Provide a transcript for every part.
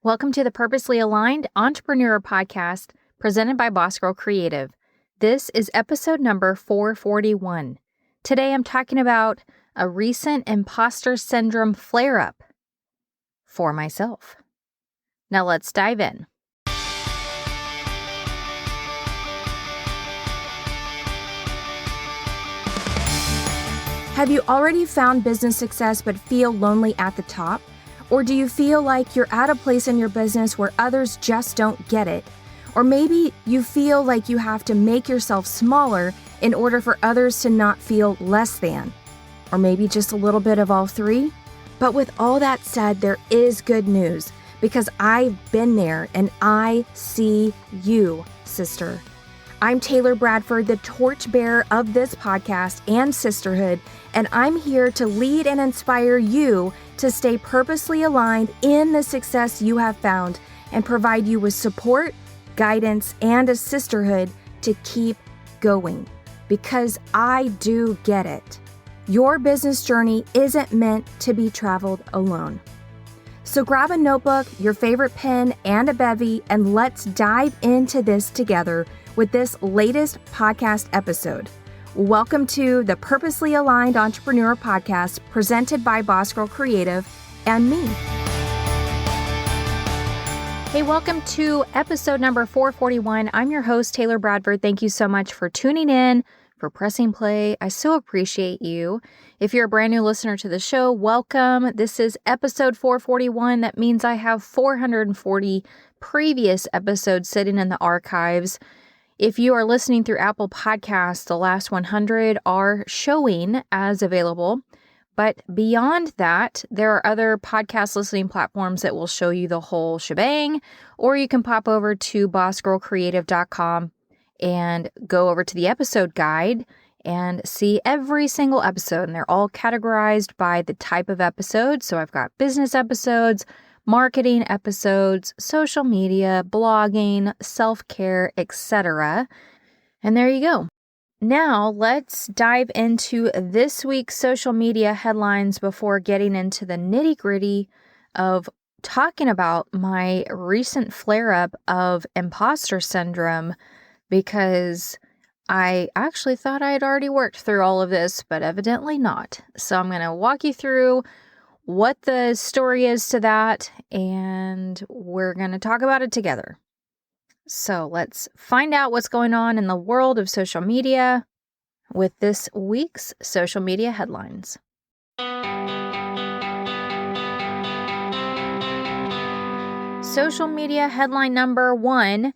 Welcome to the Purposely Aligned Entrepreneur Podcast presented by Boss Girl Creative. This is episode number 441. Today I'm talking about a recent imposter syndrome flare-up for myself. Now let's dive in. Have you already found business success but feel lonely at the top? Or do you feel like you're at a place in your business where others just don't get it? Or maybe you feel like you have to make yourself smaller in order for others to not feel less than. Or maybe just a little bit of all three? But with all that said, there is good news because I've been there and I see you, sister. I'm Taylor Bradford, the torchbearer of this podcast and sisterhood, and I'm here to lead and inspire you to stay purposely aligned in the success you have found and provide you with support, guidance, and a sisterhood to keep going. Because I do get it. Your business journey isn't meant to be traveled alone. So grab a notebook, your favorite pen, and a bevy, and let's dive into this together with this latest podcast episode. Welcome to the Purposely Aligned Entrepreneur Podcast presented by Boss Girl Creative and me. Hey, welcome to episode number 441. I'm your host, Taylor Bradford. Thank you so much for tuning in, for pressing play. I so appreciate you. If you're a brand new listener to the show, welcome. This is episode 441. That means I have 440 previous episodes sitting in the archives. If you are listening through Apple Podcasts, the last 100 are showing as available. But beyond that, there are other podcast listening platforms that will show you the whole shebang, or you can pop over to bossgirlcreative.com and go over to the episode guide and see every single episode. And they're all categorized by the type of episode. So I've got business episodes, marketing episodes, social media, blogging, self-care, etc. And there you go. Now let's dive into this week's social media headlines before getting into the nitty-gritty of talking about my recent flare-up of imposter syndrome, because I actually thought I had already worked through all of this, but evidently not. So I'm going to walk you through what the story is to that, and we're going to talk about it together. So let's find out what's going on in the world of social media with this week's social media headlines. Social media headline number 1.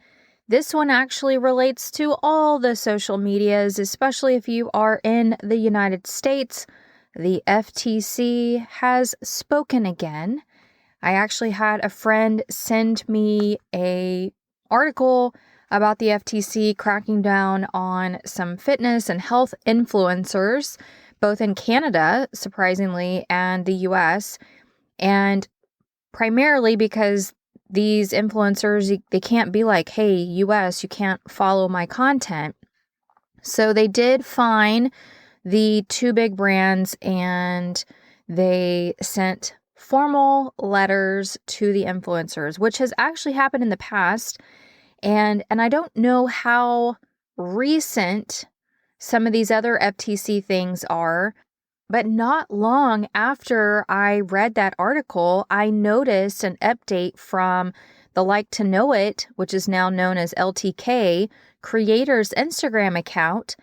This one actually relates to all the social medias, especially if you are in the United States. The FTC has spoken again. I actually had a friend send me an article about the FTC cracking down on some fitness and health influencers, both in Canada, surprisingly, and the US. And primarily because these influencers, they can't be like, hey, US, you can't follow my content. So they did fine the two big brands, and they sent formal letters to the influencers, which has actually happened in the past. And I don't know how recent some of these other FTC things are, but not long after I read that article, I noticed an update from the Like to Know It, which is now known as LTK, creators' Instagram account.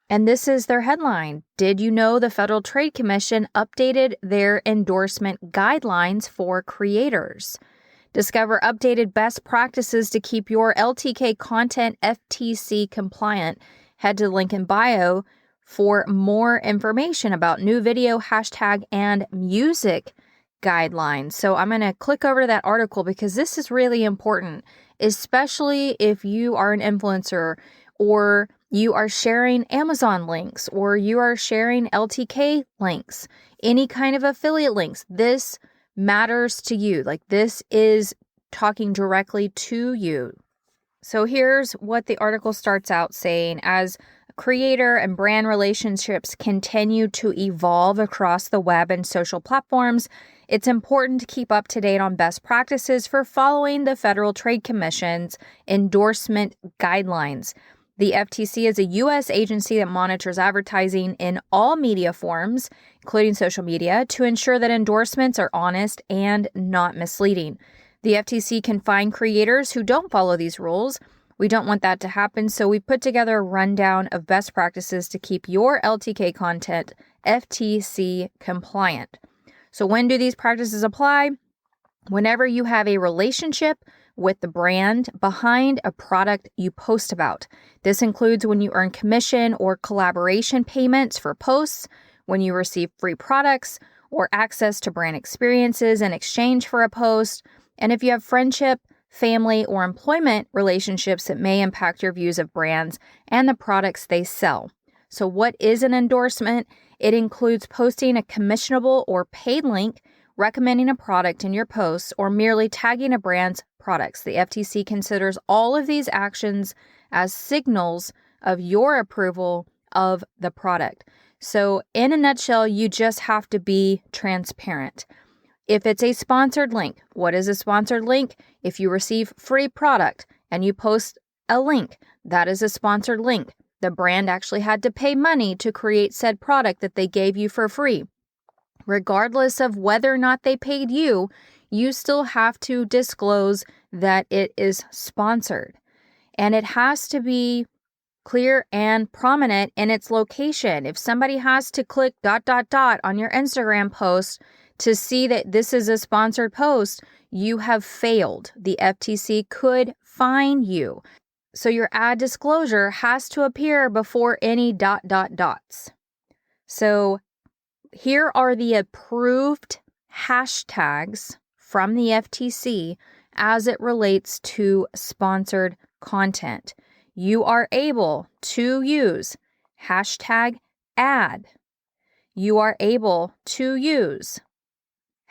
And this is their headline. Did you know the Federal Trade Commission updated their endorsement guidelines for creators? Discover updated best practices to keep your LTK content FTC compliant. Head to the link in bio for more information about new video, hashtag, and music guidelines. So I'm going to click over to that article because this is really important, especially if you are an influencer or you are sharing Amazon links, or you are sharing LTK links, any kind of affiliate links. This matters to you. Like, this is talking directly to you. So here's what the article starts out saying. As creator and brand relationships continue to evolve across the web and social platforms, It's important to keep up to date on best practices for following the Federal Trade Commission's endorsement guidelines. The FTC is a U.S. agency that monitors advertising in all media forms, including social media, to ensure that endorsements are honest and not misleading. The FTC can fine creators who don't follow these rules. We don't want that to happen, so we put together a rundown of best practices to keep your LTK content FTC compliant. So when do these practices apply? Whenever you have a relationship with the brand behind a product you post about. This includes when you earn commission or collaboration payments for posts, when you receive free products or access to brand experiences in exchange for a post, and if you have friendship, family, or employment relationships that may impact your views of brands and the products they sell. So what is an endorsement? It includes posting a commissionable or paid link recommending a product in your posts or merely tagging a brand's products. The FTC considers all of these actions as signals of your approval of the product. So in a nutshell, you just have to be transparent. If it's a sponsored link, what is a sponsored link? If you receive free product and you post a link, that is a sponsored link. The brand actually had to pay money to create said product that they gave you for free. Regardless of whether or not they paid you, you still have to disclose that it is sponsored. And it has to be clear and prominent in its location. If somebody has to click ... on your Instagram post to see that this is a sponsored post, you have failed. The FTC could fine you. So your ad disclosure has to appear before any ... So here are the approved hashtags from the FTC as it relates to sponsored content. You are able to use hashtag ad. You are able to use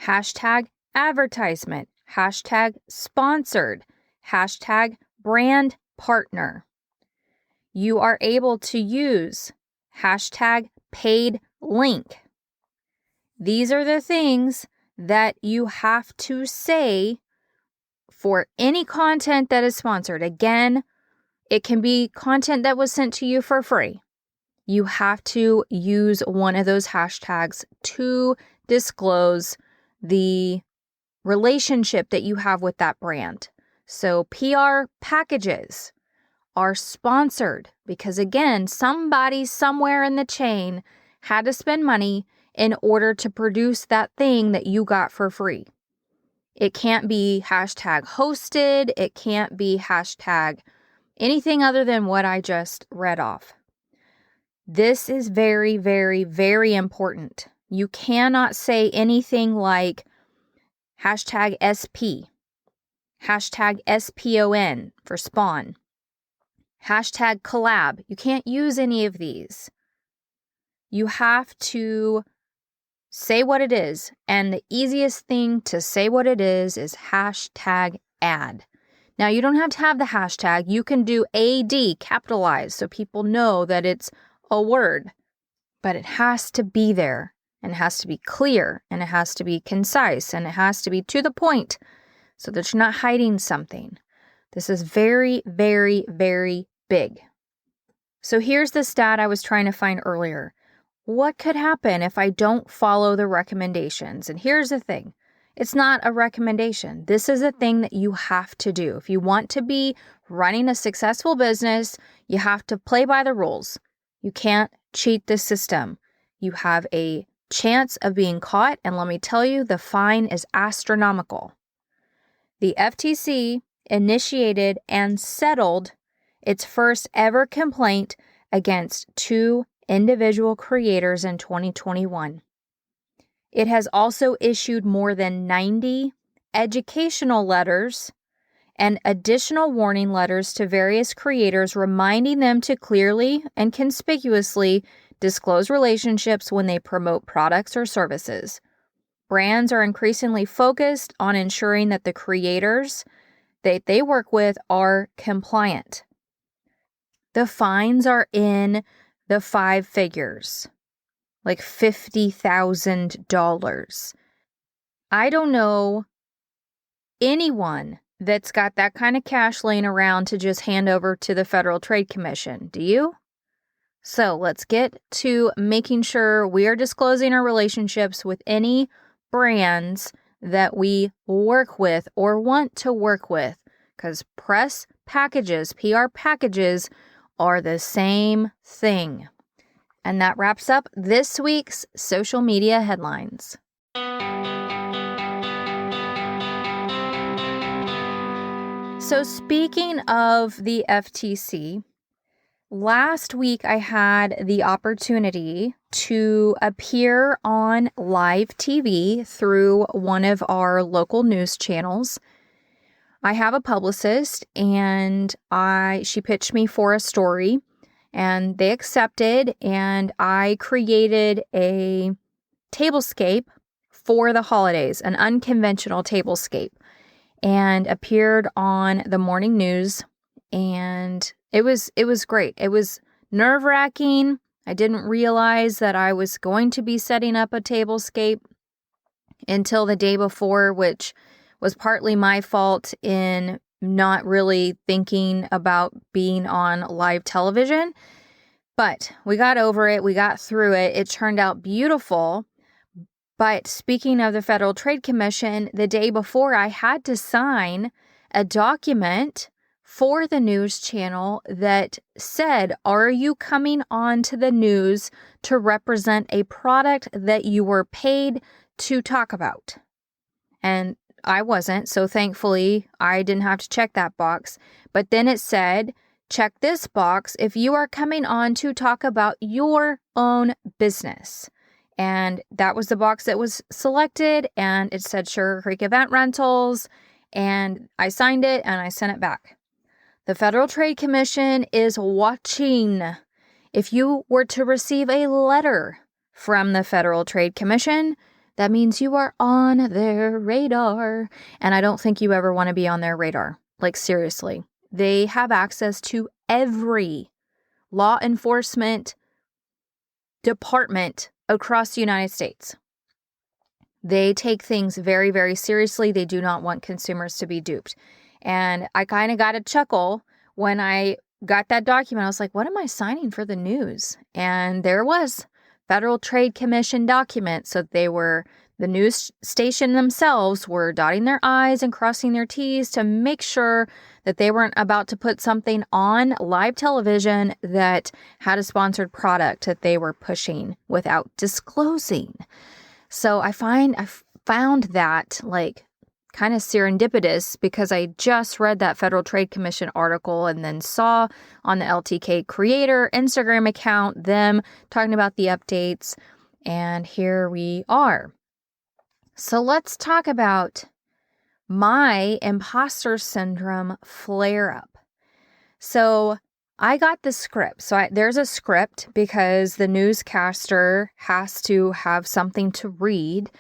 hashtag advertisement, hashtag sponsored, hashtag brand partner. You are able to use hashtag paid link. These are the things that you have to say for any content that is sponsored. Again, it can be content that was sent to you for free. You have to use one of those hashtags to disclose the relationship that you have with that brand. So PR packages are sponsored because, again, somebody somewhere in the chain had to spend money in order to produce that thing that you got for free. It can't be hashtag hosted. It can't be hashtag anything other than what I just read off. This is very, very, very important. You cannot say anything like hashtag SP, hashtag SPON for spawn, hashtag collab. You can't use any of these. You have to say what it is. And the easiest thing to say what it is hashtag ad. Now, you don't have to have the hashtag. You can do AD capitalized so people know that it's a word. But it has to be there, and it has to be clear, and it has to be concise, and it has to be to the point so that you're not hiding something. This is very, very, very big. So here's the stat I was trying to find earlier. What could happen if I don't follow the recommendations? And here's the thing. It's not a recommendation. This is a thing that you have to do. If you want to be running a successful business, you have to play by the rules. You can't cheat the system. You have a chance of being caught, and let me tell you, the fine is astronomical. The FTC initiated and settled its first ever complaint against 2 individual creators in 2021. It has also issued more than 90 educational letters and additional warning letters to various creators reminding them to clearly and conspicuously disclose relationships when they promote products or services. Brands are increasingly focused on ensuring that the creators that they work with are compliant. The fines are in the 5 figures, like $50,000. I don't know anyone that's got that kind of cash laying around to just hand over to the Federal Trade Commission. Do you? So let's get to making sure we are disclosing our relationships with any brands that we work with or want to work with, because press packages, PR packages, are the same thing. And that wraps up this week's social media headlines. So speaking of the FTC, last week I had the opportunity to appear on live TV through one of our local news channels. I have a publicist, and she pitched me for a story, and they accepted, and I created a tablescape for the holidays, an unconventional tablescape, and appeared on the morning news, and it was great. It was nerve-wracking. I didn't realize that I was going to be setting up a tablescape until the day before, which was partly my fault in not really thinking about being on live television. But we got over it. We got through it. It turned out beautiful. But speaking of the Federal Trade Commission, the day before I had to sign a document for the news channel that said, are you coming on to the news to represent a product that you were paid to talk about? And I wasn't, so thankfully I didn't have to check that box. But then it said, check this box if you are coming on to talk about your own business. And that was the box that was selected, and it said Sugar Creek Event Rentals, and I signed it and I sent it back. The Federal Trade Commission is watching. If you were to receive a letter from the Federal Trade Commission, that means you are on their radar. And I don't think you ever want to be on their radar. Like, seriously. They have access to every law enforcement department across the United States. They take things very, very seriously. They do not want consumers to be duped. And I kind of got a chuckle when I got that document. I was like, what am I signing for the news? And there was Federal Trade Commission document. So the news station themselves were dotting their I's and crossing their T's to make sure that they weren't about to put something on live television that had a sponsored product that they were pushing without disclosing. So I found that like kind of serendipitous, because I just read that Federal Trade Commission article and then saw on the LTK Creator Instagram account them talking about the updates, and here we are. So let's talk about my imposter syndrome flare-up. So I got the script. So there's a script because the newscaster has to have something to read.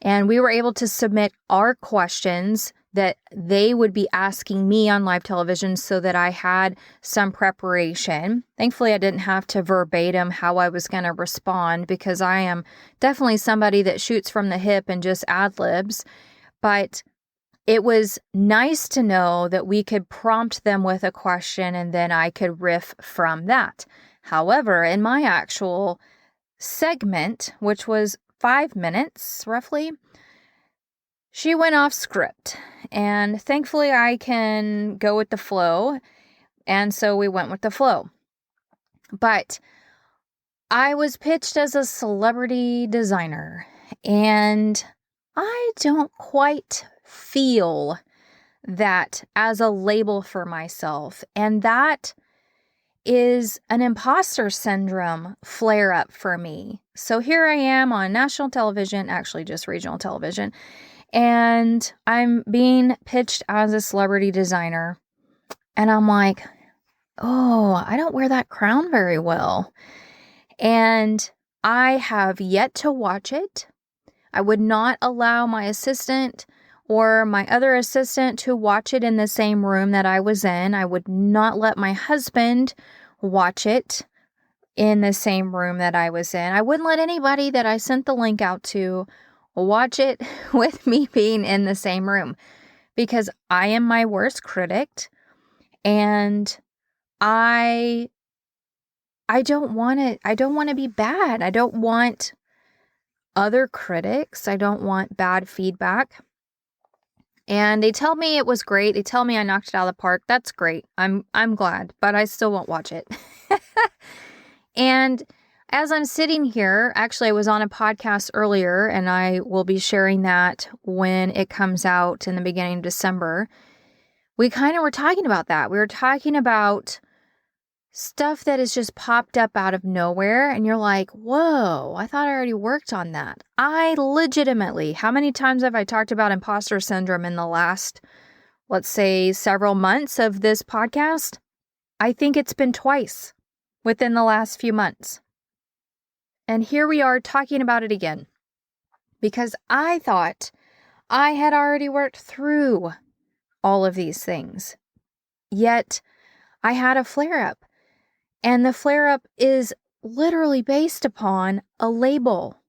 And we were able to submit our questions that they would be asking me on live television so that I had some preparation. Thankfully, I didn't have to verbatim how I was going to respond, because I am definitely somebody that shoots from the hip and just ad-libs. But it was nice to know that we could prompt them with a question and then I could riff from that. However, in my actual segment, which was 5 minutes roughly, she went off script, and thankfully I can go with the flow, and so we went with the flow. But I was pitched as a celebrity designer, and I don't quite feel that as a label for myself, and that is an imposter syndrome flare up for me. So here I am on national television, actually just regional television, and I'm being pitched as a celebrity designer. And I'm like, oh, I don't wear that crown very well. And I have yet to watch it. I would not allow my assistant or my other assistant to watch it in the same room that I was in. I would not let my husband watch it in the same room that I was in. I wouldn't let anybody that I sent the link out to watch it with me being in the same room, because I am my worst critic, and I don't want to be bad. I don't want other critics. I don't want bad feedback. And they tell me it was great. They tell me I knocked it out of the park. That's great. I'm glad, but I still won't watch it. And as I'm sitting here, actually I was on a podcast earlier, and I will be sharing that when it comes out in the beginning of December. We kind of were talking about that. We were talking about stuff that has just popped up out of nowhere, and you're like, whoa, I thought I already worked on that. I legitimately, how many times have I talked about imposter syndrome in the last, let's say, several months of this podcast? I think it's been twice within the last few months. And here we are talking about it again, because I thought I had already worked through all of these things. Yet I had a flare-up. And the flare-up is literally based upon a label.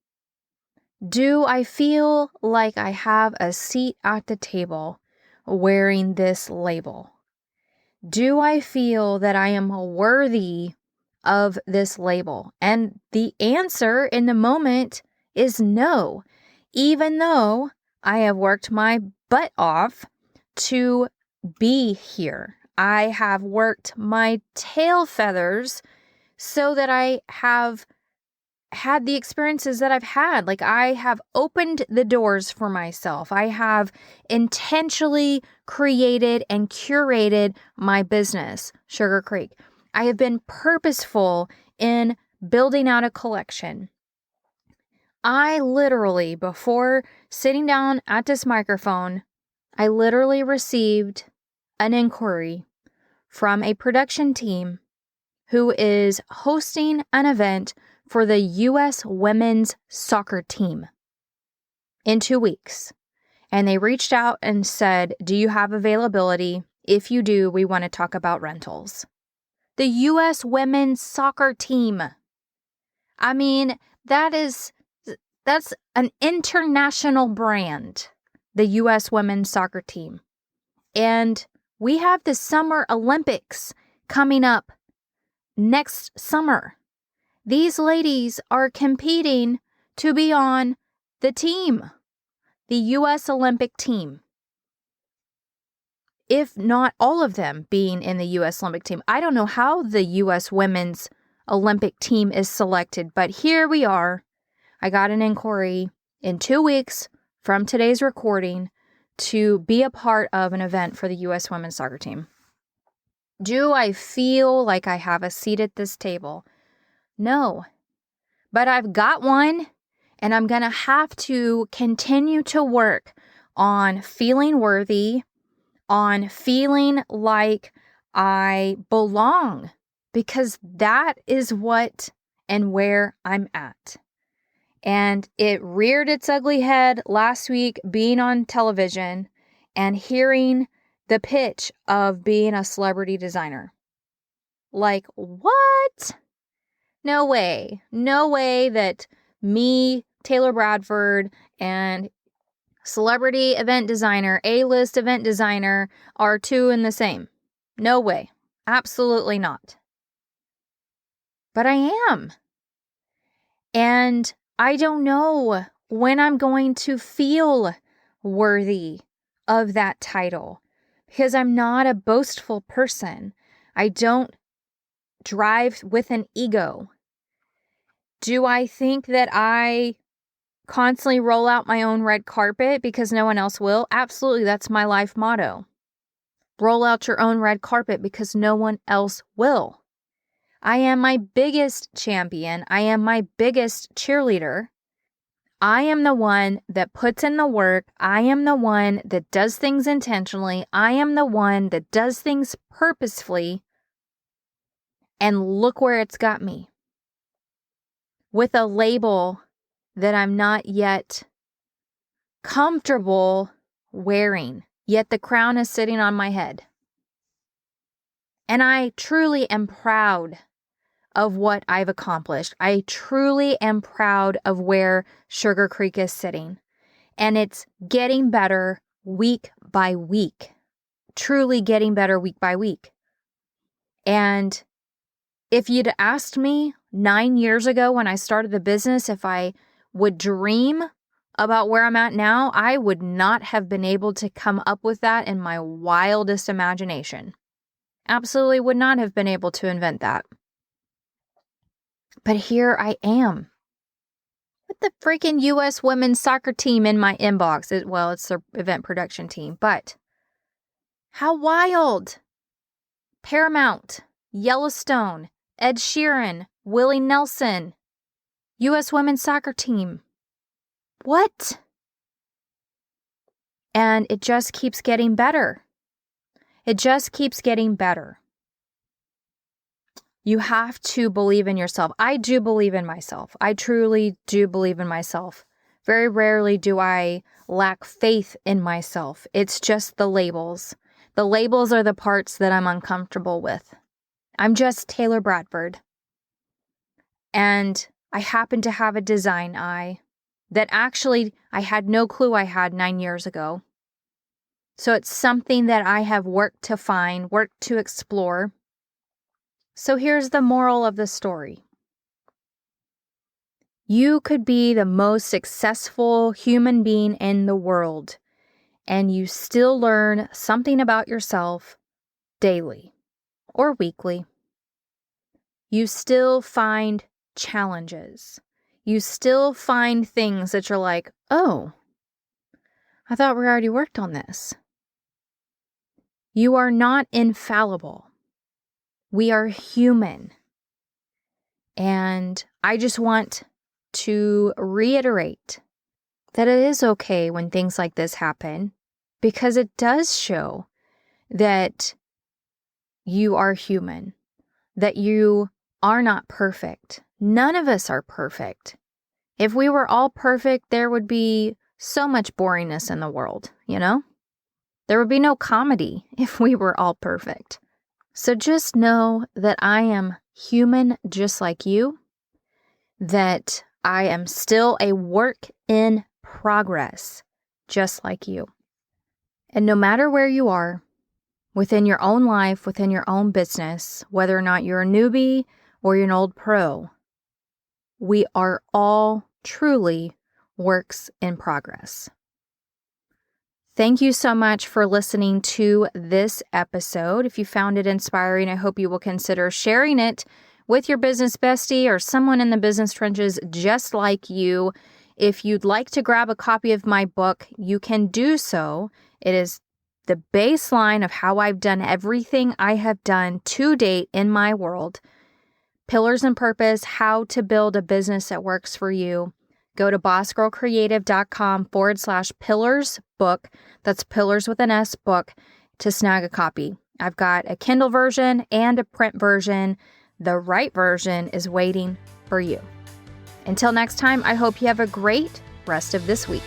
Do I feel like I have a seat at the table wearing this label? Do I feel that I am worthy of this label? And the answer in the moment is no, even though I have worked my butt off to be here. I have worked my tail feathers so that I have had the experiences that I've had. Like, I have opened the doors for myself. I have intentionally created and curated my business, Sugar Creek. I have been purposeful in building out a collection. I literally, before sitting down at this microphone, I literally received an inquiry from a production team who is hosting an event for the U.S. women's soccer team in 2 weeks. And they reached out and said, do you have availability? If you do, we want to talk about rentals. The U.S. women's soccer team. I mean, that's an international brand, the U.S. women's soccer team. And we have the Summer Olympics coming up next summer. These ladies are competing to be on the team, the U.S. Olympic team. If not all of them being in the U.S. Olympic team. I don't know how the U.S. women's Olympic team is selected, but here we are. I got an inquiry in 2 weeks from today's recording to be a part of an event for the U.S. women's soccer team. Do I feel like I have a seat at this table? No, but I've got one, and I'm going to have to continue to work on feeling worthy, on feeling like I belong, because that is what and where I'm at. And it reared its ugly head last week being on television and hearing the pitch of being a celebrity designer. Like, what? No way. No way that me, Taylor Bradford, and celebrity event designer, A-list event designer are two in the same. No way. Absolutely not. But I am. And I don't know when I'm going to feel worthy of that title, because I'm not a boastful person. I don't drive with an ego. Do I think that I constantly roll out my own red carpet because no one else will? Absolutely. That's my life motto. Roll out your own red carpet because no one else will. I am my biggest champion. I am my biggest cheerleader. I am the one that puts in the work. I am the one that does things intentionally. I am the one that does things purposefully. And look where it's got me. With a label that I'm not yet comfortable wearing, yet the crown is sitting on my head. And I truly am proud of what I've accomplished. I truly am proud of where Sugar Creek is sitting. And it's getting better week by week, truly getting better week by week. And if you'd asked me 9 years ago when I started the business if I would dream about where I'm at now, I would not have been able to come up with that in my wildest imagination. Absolutely would not have been able to invent that. But here I am with the freaking U.S. women's soccer team in my inbox. It's their event production team, but how wild. Paramount, Yellowstone, Ed Sheeran, Willie Nelson, U.S. women's soccer team. What? And it just keeps getting better. It just keeps getting better. You have to believe in yourself. I do believe in myself. I truly do believe in myself. Very rarely do I lack faith in myself. It's just the labels. The labels are the parts that I'm uncomfortable with. I'm just Taylor Bradford. And I happen to have a design eye that actually I had no clue I had 9 years ago. So it's something that I have worked to find, worked to explore. So here's the moral of the story. You could be the most successful human being in the world, and you still learn something about yourself daily or weekly. You still find challenges. You still find things that you're like, oh, I thought we already worked on this. You are not infallible. We are human. And I just want to reiterate that it is okay when things like this happen, because it does show that you are human, that you are not perfect. None of us are perfect. If we were all perfect, there would be so much boringness in the world, you know? There would be no comedy if we were all perfect. So just know that I am human just like you, that I am still a work in progress just like you. And no matter where you are, within your own life, within your own business, whether or not you're a newbie or you're an old pro, we are all truly works in progress. Thank you so much for listening to this episode. If you found it inspiring, I hope you will consider sharing it with your business bestie or someone in the business trenches just like you. If you'd like to grab a copy of my book, you can do so. It is the baseline of how I've done everything I have done to date in my world. Pillars and Purpose, How to Build a Business That Works for You. Go to bossgirlcreative.com/pillars book. That's pillars with an S book to snag a copy. I've got a Kindle version and a print version. The right version is waiting for you. Until next time, I hope you have a great rest of this week.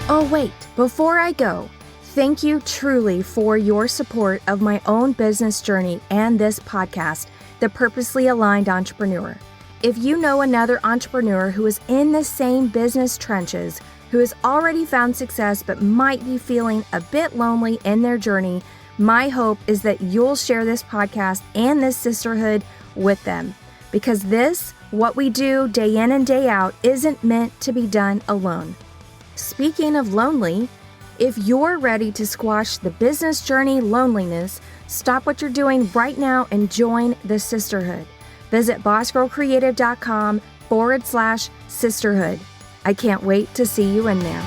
Oh, wait, before I go, thank you truly for your support of my own business journey and this podcast, The Purposely Aligned Entrepreneur. If you know another entrepreneur who is in the same business trenches, who has already found success but might be feeling a bit lonely in their journey, my hope is that you'll share this podcast and this sisterhood with them. Because this, what we do day in and day out, isn't meant to be done alone. Speaking of lonely, if you're ready to squash the business journey loneliness, stop what you're doing right now and join the sisterhood. Visit bossgirlcreative.com/sisterhood. I can't wait to see you in there.